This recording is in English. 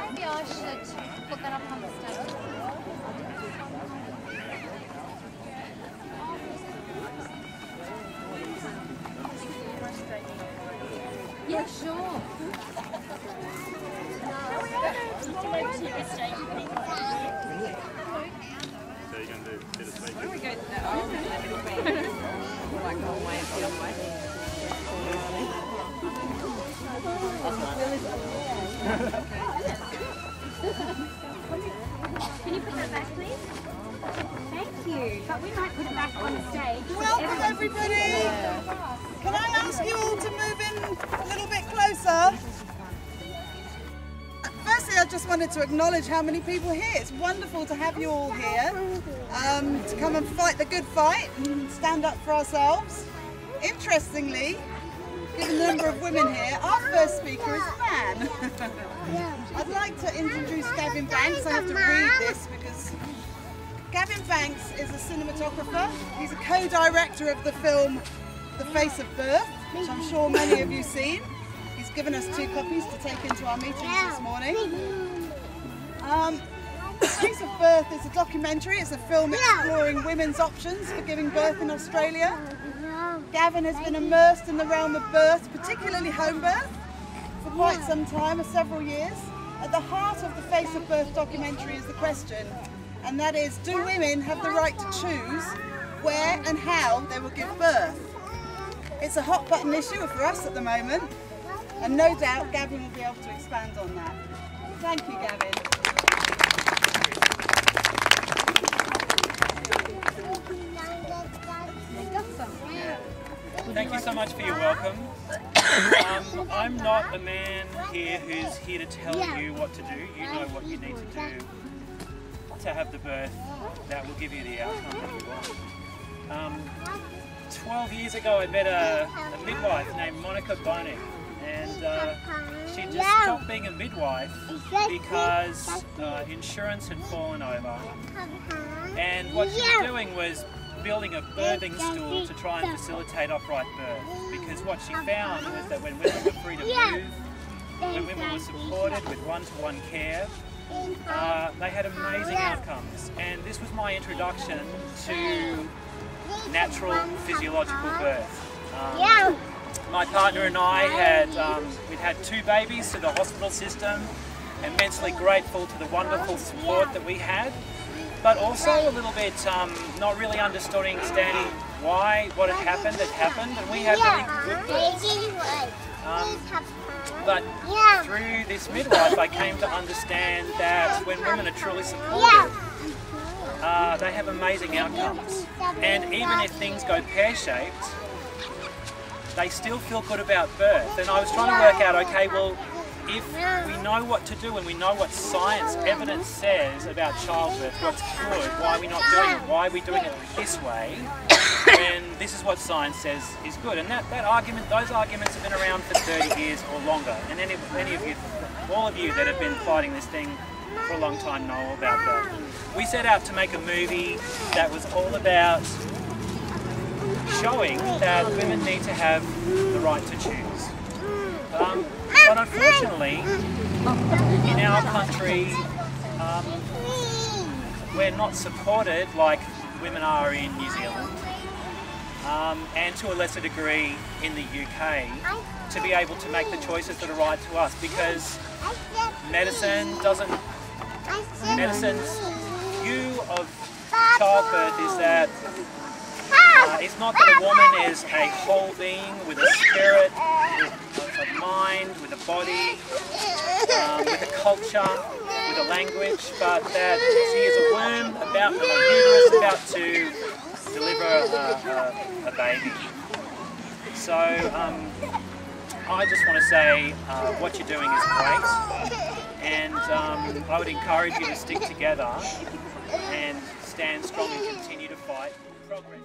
Maybe I should put that up on the stage. Yeah, sure. So you're going to do the speaker? Where we go to that? Like one way and the other way. Can you put that back, please? Thank you. But we might put it back on stage. Welcome everybody! Can I ask you all to move in a little bit closer? Firstly, I just wanted to acknowledge how many people are here. It's wonderful to have you all here to come and fight the good fight and stand up for ourselves. Interestingly, given the number of women here, our first speaker is a man. I'd like to introduce Gavin Banks. I have to read this because Gavin Banks is a cinematographer. He's a co-director of the film The Face of Birth, which I'm sure many of you have seen. He's given us 2 copies to take into our meetings this morning. The Face of Birth is a documentary. It's a film exploring women's options for giving birth in Australia. Gavin has been immersed in the realm of birth, particularly home birth, for quite some time, several years. At the heart of the Face of Birth documentary is the question, and that is, do women have the right to choose where and how they will give birth? It's a hot button issue for us at the moment, and no doubt Gavin will be able to expand on that. Thank you, Gavin. Thank you so much for your welcome. I'm not a man here who's here to tell you what to do. You know what you need to do to have the birth that will give you the outcome that you want. 12 years ago I met a midwife named Monica Boning, and she just stopped being a midwife because insurance had fallen over, and what she was doing was building a birthing stool to try and facilitate upright birth, because what she found was that when women were free to move, when women were supported with one-to-one care, they had amazing outcomes. And this was my introduction to natural physiological birth. My partner and I had we'd had 2 babies through the hospital system, immensely grateful to the wonderful support that we had, but also a little bit not really understanding why what had happened, and we had really good births. But through this midwife I came to understand that when women are truly supported, they have amazing outcomes, and even if things go pear-shaped, they still feel good about birth. And I was trying to work out, okay, well, if we know what to do and we know what science evidence says about childbirth, what's good, why are we not doing it, why are we doing it this way, when this is what science says is good. And that argument, those arguments have been around for 30 years or longer, and any of you, all of you that have been fighting this thing for a long time know all about that. We set out to make a movie that was all about showing that women need to have the right to choose. But unfortunately, in our country, we're not supported like women are in New Zealand, and to a lesser degree in the UK, to be able to make the choices that are right to us, because medicine's view of childbirth is that it's not that a woman is a whole being with a spirit, with a mind, with a body, with a culture, with a language, but that she is a womb about a uterus about to deliver a baby. So I just want to say what you're doing is great, and I would encourage you to stick together and stand strong and continue to fight progress.